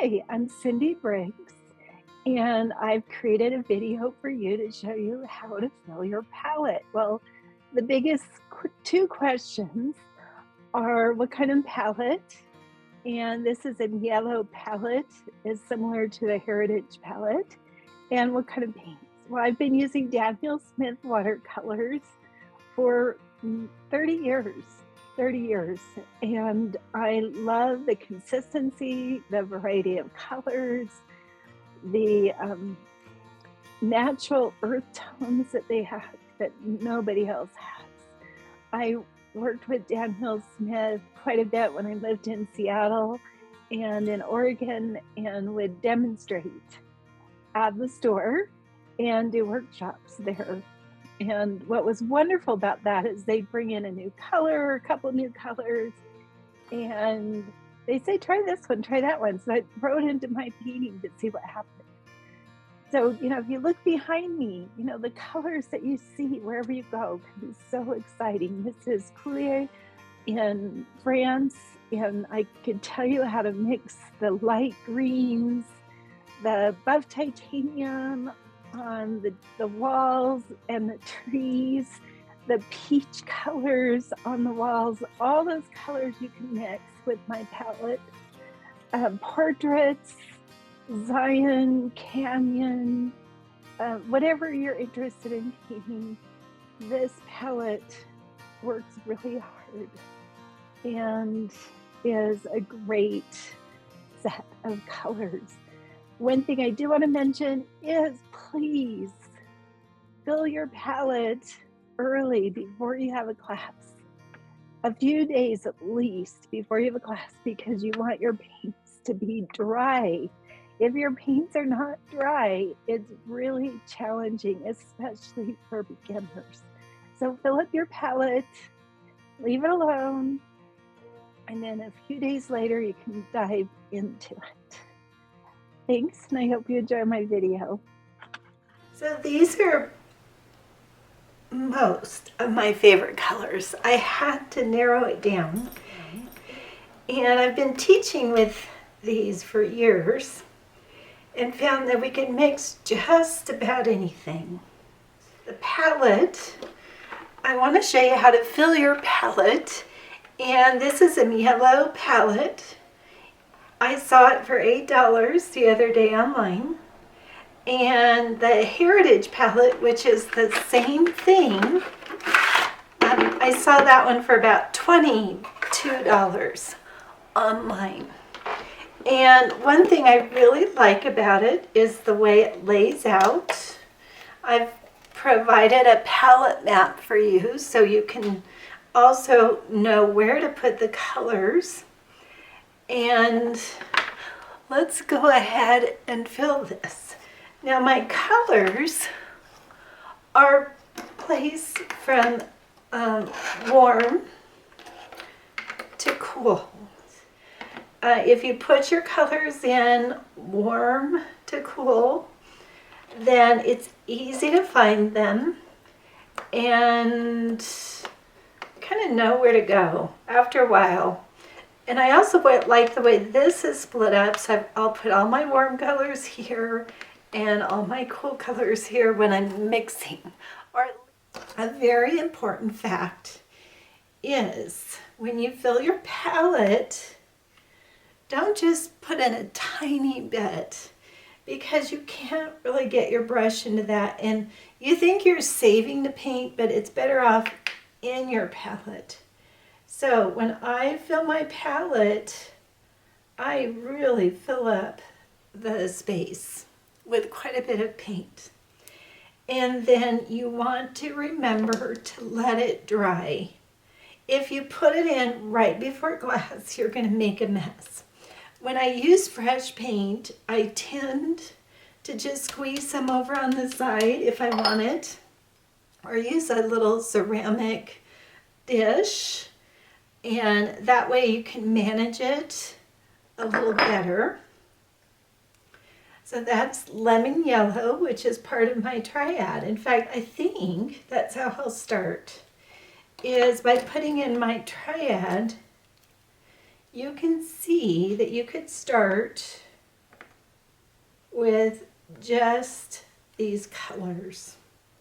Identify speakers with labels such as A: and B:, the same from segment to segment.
A: Hi, I'm Cindy Briggs, and I've created a video for you to show you how to fill your palette. Well, the biggest two questions are what kind of palette, and this is a Mijello palette, is similar to the Heritage palette, and what kind of paints. Well, I've been using Daniel Smith Watercolors for 30 years. 30 years, and I love the consistency, the variety of colors, the natural earth tones that they have that nobody else has. I worked with Daniel Smith quite a bit when I lived in Seattle and in Oregon, and would demonstrate at the store and do workshops there. And what was wonderful about that is they bring in a new color, a couple new colors, and they say, try this one, try that one. So I throw it into my painting to see what happens. So, if you look behind me, the colors that you see wherever you go can be so exciting. This is Coulier in France, and I can tell you how to mix the light greens, the buff titanium on the walls and the trees, the peach colors on the walls, all those colors you can mix with my palette. Portraits, Zion, Canyon, whatever you're interested in painting, this palette works really hard and is a great set of colors. One thing I do want to mention is please fill your palette early before you have a class. A few days at least before you have a class, because you want your paints to be dry. If your paints are not dry, it's really challenging, especially for beginners. So fill up your palette, leave it alone, and then a few days later you can dive into it. Thanks, and I hope you enjoy my video.
B: So these are most of my favorite colors. I had to narrow it down, and I've been teaching with these for years and found that we can mix just about anything. The palette, I want to show you how to fill your palette, and this is a Mijello palette. I saw it for $8 the other day online. And the Heritage palette, which is the same thing, I saw that one for about $22 online. And one thing I really like about it is the way it lays out. I've provided a palette map for you so you can also know where to put the colors. And let's go ahead and fill this. Now my colors are placed from warm to cool. If you put your colors in warm to cool, then it's easy to find them and kind of know where to go after a while. And I also like the way this is split up, so I'll put all my warm colors here and all my cool colors here when I'm mixing. Or a very important fact is when you fill your palette, don't just put in a tiny bit, because you can't really get your brush into that, and you think you're saving the paint, but it's better off in your palette. So when I fill my palette, I really fill up the space with quite a bit of paint. And then you want to remember to let it dry. If you put it in right before glass, you're going to make a mess. When I use fresh paint, I tend to just squeeze some over on the side if I want it, or use a little ceramic dish, and that way you can manage it a little better. So that's lemon yellow, which is part of my triad. In fact, I think that's how I'll start, is by putting in my triad. You can see that you could start with just these colors.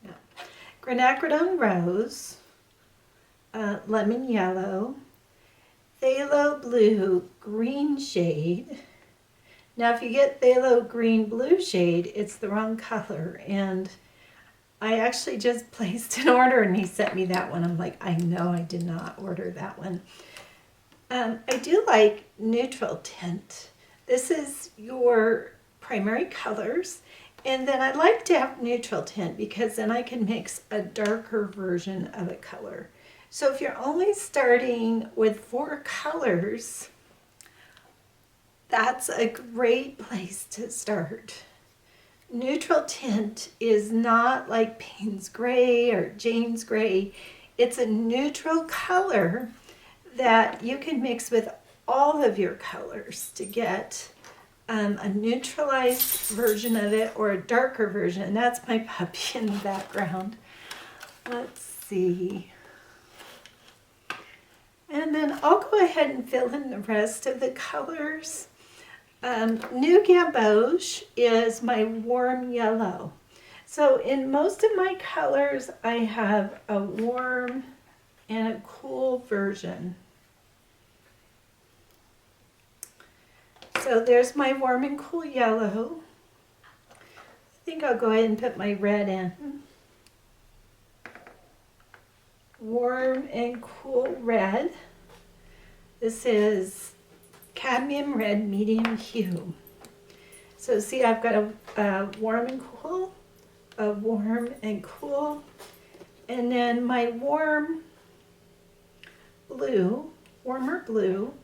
B: Yeah. Granacridone Rose, Lemon Yellow, Phthalo Blue Green shade. Now if you get Phthalo Green Blue shade, it's the wrong color, and I actually just placed an order and he sent me that one. I'm like, I know I did not order that one. I do like neutral tint. This is your primary colors, and then I like to have neutral tint because then I can mix a darker version of a color. So if you're only starting with 4 colors, that's a great place to start. Neutral tint is not like Payne's Gray or Jane's Gray. It's a neutral color that you can mix with all of your colors to get a neutralized version of it or a darker version. And that's my puppy in the background. Let's see. And then I'll go ahead and fill in the rest of the colors. New Gamboge is my warm yellow. So in most of my colors, I have a warm and a cool version. So there's my warm and cool yellow. I think I'll go ahead and put my red in. Warm and cool red. This is cadmium red medium hue. So see, I've got a warm and cool, a warm and cool, and then my warm blue, warmer blue,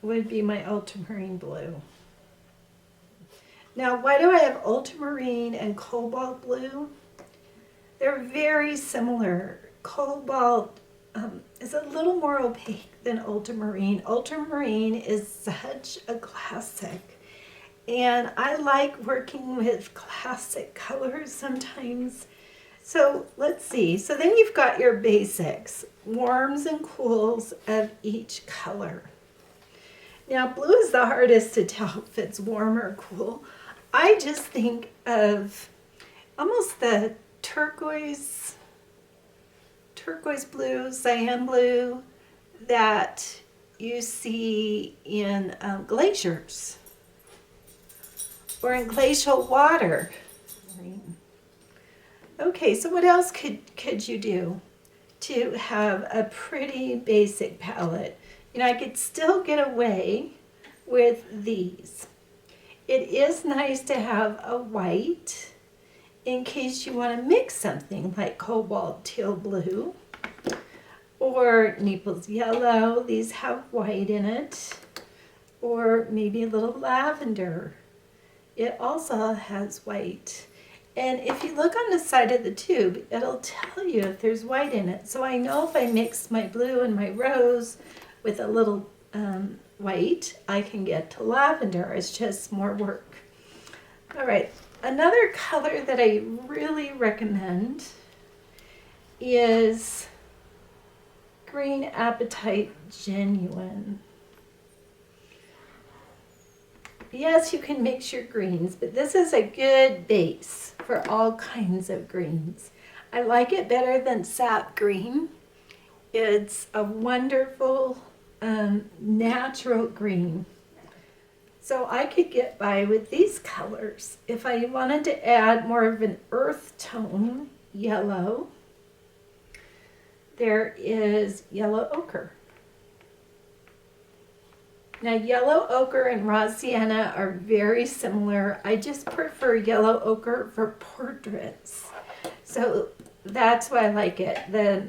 B: would be my ultramarine blue. Now, why do I have ultramarine and cobalt blue? They're very similar. Cobalt is a little more opaque than ultramarine. Ultramarine is such a classic, and I like working with classic colors sometimes. So let's see. So then you've got your basics, warms and cools of each color. Now, blue is the hardest to tell if it's warm or cool. I just think of almost the turquoise blue, cyan blue that you see in glaciers or in glacial water. Okay, so what else could you do to have a pretty basic palette? You know, I could still get away with these. It is nice to have a white in case you want to mix something like cobalt teal blue or Naples yellow. These have white in it, or maybe a little lavender. It also has white. And if you look on the side of the tube, it'll tell you if there's white in it. So I know if I mix my blue and my rose with a little white, I can get to lavender. It's just more work. All right, another color that I really recommend is Green Apatite Genuine. Yes, you can mix your greens, but this is a good base for all kinds of greens. I like it better than sap green. It's a wonderful natural green. So I could get by with these colors. If I wanted to add more of an earth tone yellow, there is yellow ochre. Now, yellow ochre and raw sienna are very similar. I just prefer yellow ochre for portraits. So that's why I like it. The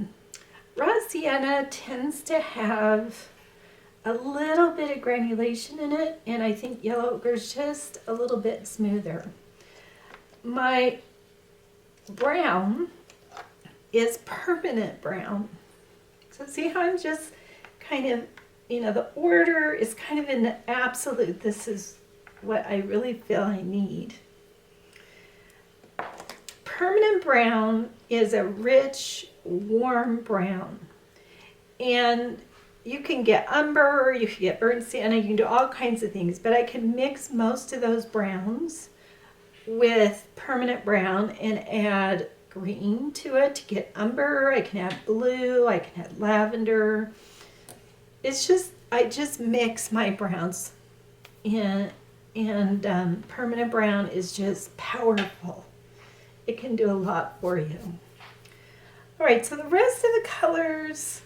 B: raw sienna tends to have a little bit of granulation in it, and I think yellow ochre is just a little bit smoother. My brown is permanent brown. So see how I'm just kind of, you know, the order is kind of in the absolute. This is what I really feel I need. Permanent brown is a rich, warm brown. And you can get umber, you can get burnt sienna, you can do all kinds of things, but I can mix most of those browns with permanent brown and add green to it to get umber. I can add blue, I can add lavender. It's just, I just mix my browns in, and permanent brown is just powerful. It can do a lot for you. All right, so the rest of the colors,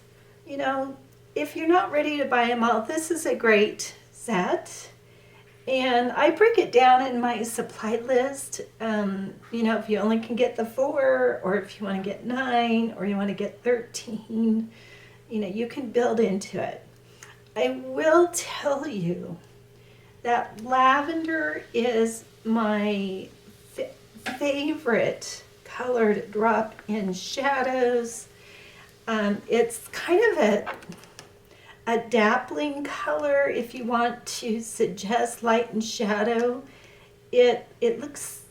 B: you know, if you're not ready to buy them all, this is a great set. And I break it down in my supply list. You know, if you only can get the 4, or if you want to get 9, or you want to get 13, you know, you can build into it. I will tell you that lavender is my favorite color to drop in shadows. It's kind of a dappling color if you want to suggest light and shadow. It looks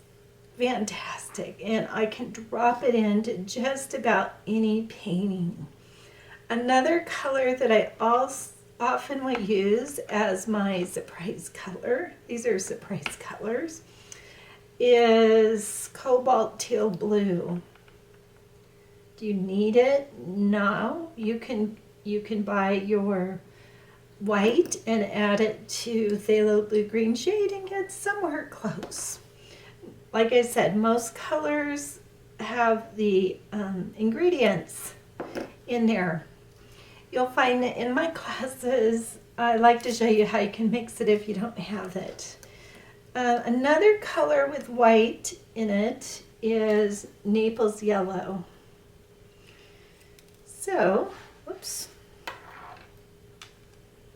B: fantastic, and I can drop it into just about any painting. Another color that I also often will use as my surprise color, these are surprise colors, is cobalt teal blue. Do you need it? No. You can buy your white and add it to phthalo blue green shade and get somewhere close. Like I said, most colors have the ingredients in there. You'll find that in my classes, I like to show you how you can mix it if you don't have it. Another color with white in it is Naples yellow. So, whoops.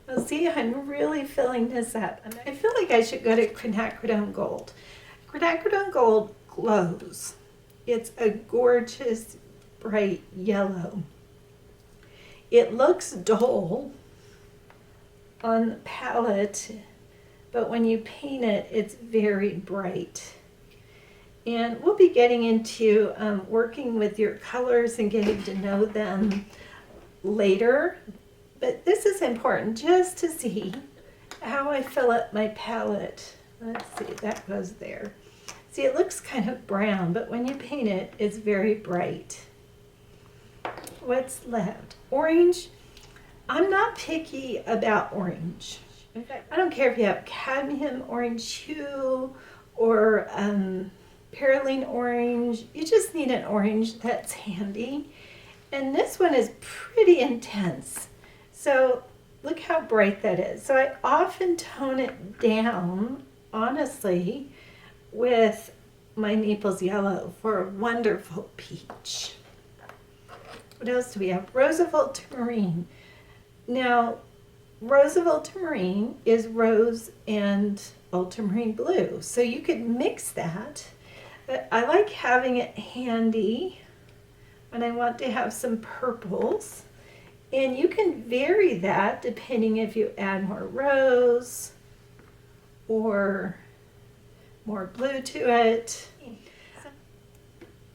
B: Well, see, I'm really filling this up. I feel like I should go to quinacridone gold. Quinacridone gold glows. It's a gorgeous, bright yellow. It looks dull on the palette, but when you paint it, it's very bright. And we'll be getting into working with your colors and getting to know them later. But this is important just to see how I fill up my palette. Let's see, that goes there. See, it looks kind of brown, but when you paint it, it's very bright. What's left? Orange. I'm not picky about orange. In fact, I don't care if you have cadmium orange hue or perylene orange. You just need an orange that's handy. And this one is pretty intense. So look how bright that is. So I often tone it down, honestly, with my Naples yellow for a wonderful peach. What else do we have? Rose of ultramarine. Now, Rose of ultramarine is rose and ultramarine blue. So you could mix that, but I like having it handy when I want to have some purples. And you can vary that depending if you add more rose or more blue to it.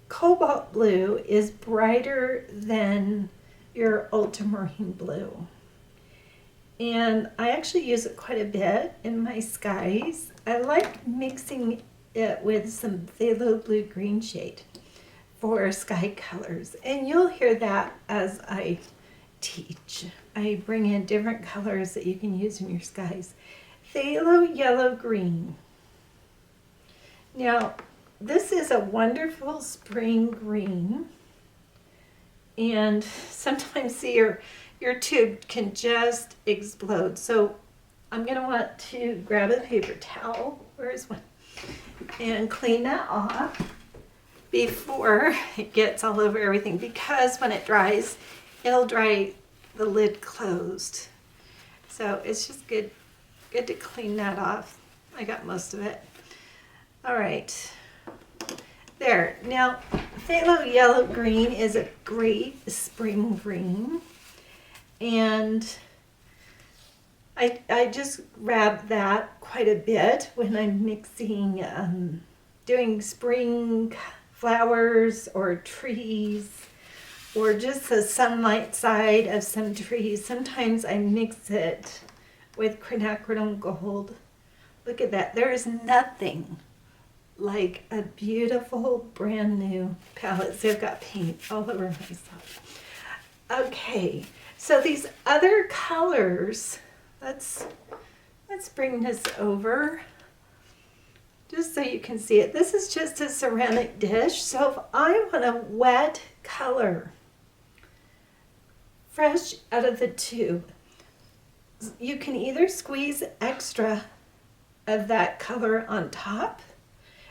B: Cobalt blue is brighter than your ultramarine blue. And I actually use it quite a bit in my skies. I like mixing it with some phthalo blue green shade for sky colors. And you'll hear that as I teach. I bring in different colors that you can use in your skies. Phthalo yellow green. Now, this is a wonderful spring green, and sometimes see your tube can just explode. So I'm going to want to grab a paper towel, where's one, and clean that off before it gets all over everything, because when it dries, it'll dry the lid closed. So it's just good to clean that off. I got most of it. All right. There. Now, phthalo yellow green is a great spring green, and I just grab that quite a bit when I'm mixing, doing spring flowers or trees. or just the sunlight side of some trees. Sometimes I mix it with quinacridone gold. Look at that. There is nothing like a beautiful brand new palette. So I've got paint all over myself. Okay, so these other colors, let's bring this over just so you can see it. This is just a ceramic dish. So if I want a wet color fresh out of the tube, you can either squeeze extra of that color on top,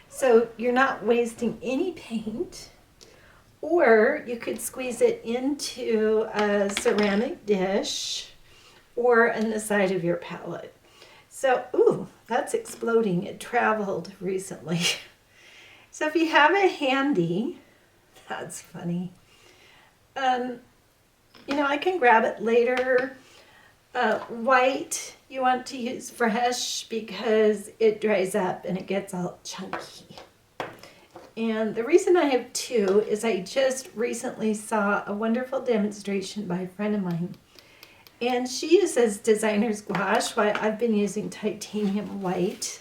B: so you're not wasting any paint, or you could squeeze it into a ceramic dish or in the side of your palette. So, ooh, that's exploding. It traveled recently. So if you have it handy, that's funny. You know, I can grab it later. White you want to use fresh because it dries up and it gets all chunky. And the reason I have two is I just recently saw a wonderful demonstration by a friend of mine. And she uses designer's gouache while I've been using titanium white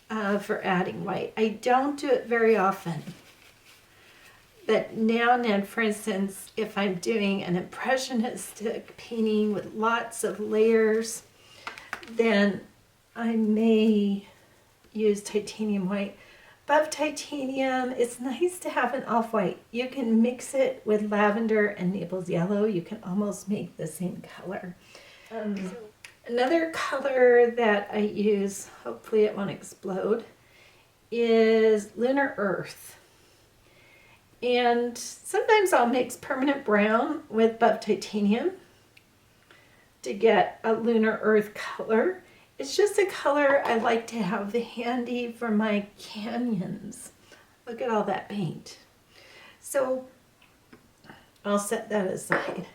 B: for adding white. I don't do it very often. But now and then, for instance, if I'm doing an impressionistic painting with lots of layers, then I may use titanium white. Above titanium, it's nice to have an off-white. You can mix it with lavender and Naples yellow. You can almost make the same color. Another color that I use, hopefully it won't explode, is Lunar Earth. And sometimes I'll mix permanent brown with buff titanium to get a lunar earth color. It's just a color I like to have handy for my canyons. Look at all that paint. So I'll set that aside.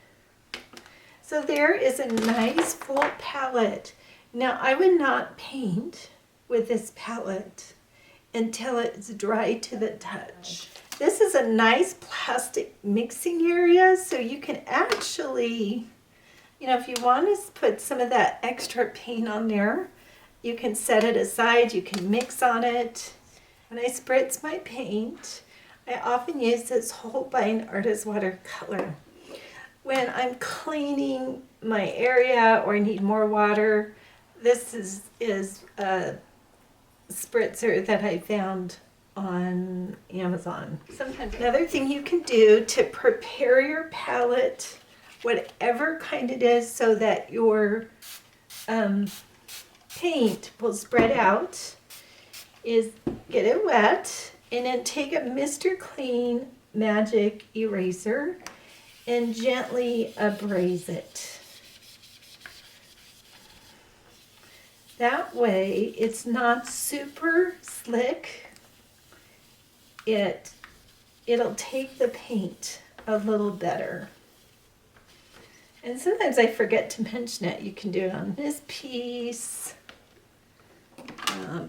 B: So there is a nice full palette. Now I would not paint with this palette until it's dry to the touch. This is a nice plastic mixing area, so you can actually, you know, if you want to put some of that extra paint on there, you can set it aside, you can mix on it. When I spritz my paint, I often use this Holbein Artist Watercolor. When I'm cleaning my area or I need more water, this is a spritzer that I found on Amazon. Sometimes another thing you can do to prepare your palette, whatever kind it is, so that your paint will spread out, is get it wet and then take a Mr. Clean Magic eraser and gently abrase it. That way it's not super slick. It'll take the paint a little better. And sometimes I forget to mention it. You can do it on this piece.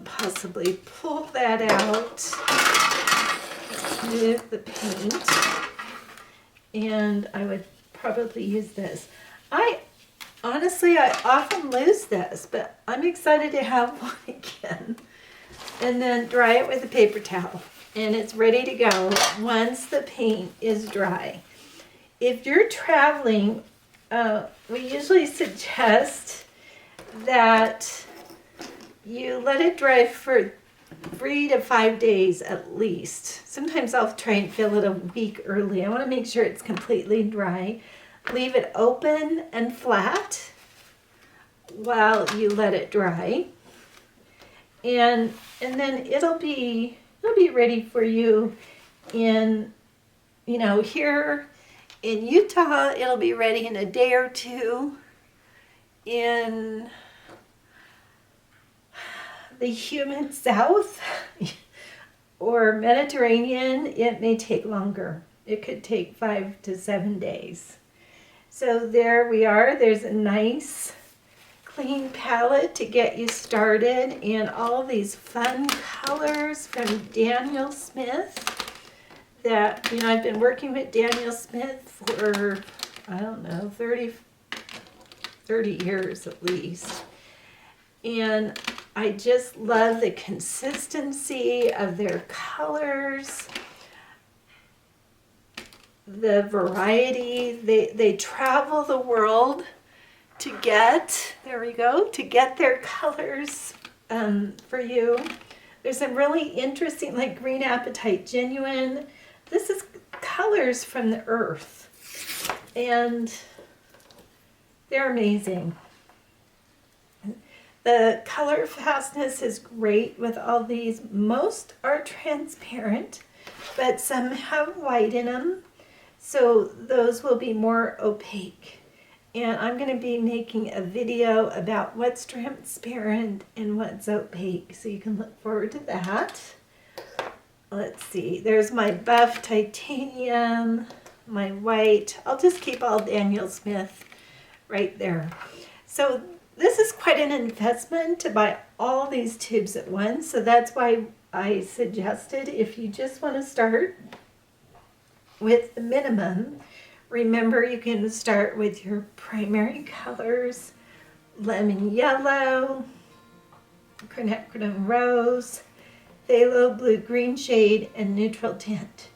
B: Possibly pull that out. Smooth the paint. And I would probably use this. Honestly, I often lose this, but I'm excited to have one again. And then dry it with a paper towel. And it's ready to go once the paint is dry. If you're traveling, we usually suggest that you let it dry for 3 to 5 days at least. Sometimes I'll try and fill it a week early. I want to make sure it's completely dry. Leave it open and flat while you let it dry. And then it'll be ready for you in, you know, here in Utah, it'll be ready in a day or two. In the humid South or Mediterranean, it may take longer. It could take 5 to 7 days. So there we are. There's a nice clean palette to get you started, and all these fun colors from Daniel Smith that, you know, I've been working with Daniel Smith for, I don't know, 30 years at least. And I just love the consistency of their colors, the variety. They travel the world to get, there we go, to get their colors for you. There's some really interesting, like Green Apatite Genuine. This is colors from the earth, and they're amazing. The color fastness is great with all these. Most are transparent, but some have white in them, so those will be more opaque. And I'm going to be making a video about what's transparent and what's opaque, so you can look forward to that. Let's see, there's my buff titanium, my white. I'll just keep all Daniel Smith right there. So this is quite an investment to buy all these tubes at once, so that's why I suggested if you just want to start with the minimum, remember you can start with your primary colors, lemon yellow, quinacridone rose, phthalo blue green shade, and neutral tint.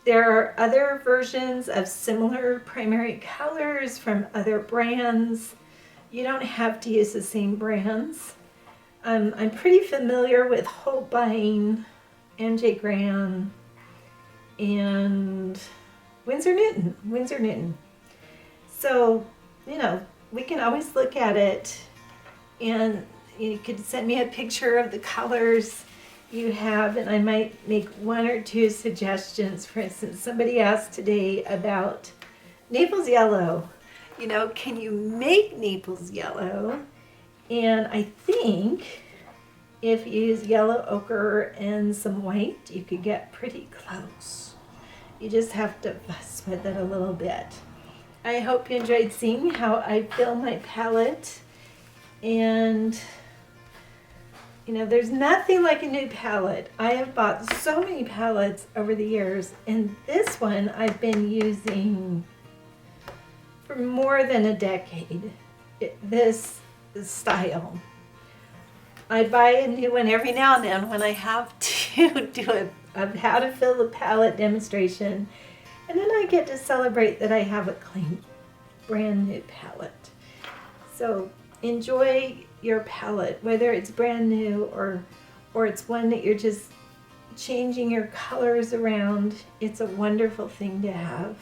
B: There are other versions of similar primary colors from other brands. You don't have to use the same brands. I'm pretty familiar with Holbein, MJ Graham, and Winsor Newton. So, you know, we can always look at it, and you could send me a picture of the colors you have, and I might make one or two suggestions. For instance, somebody asked today about Naples yellow. You know, can you make Naples yellow? And I think if you use yellow ochre and some white, you could get pretty close. You just have to fuss with it a little bit. I hope you enjoyed seeing how I fill my palette. And you know, there's nothing like a new palette. I have bought so many palettes over the years, and this one I've been using for more than a decade. This style. I buy a new one every now and then when I have to do a how to fill the palette demonstration, and then I get to celebrate that I have a clean, brand new palette. So enjoy your palette, whether it's brand new or it's one that you're just changing your colors around. It's a wonderful thing to have.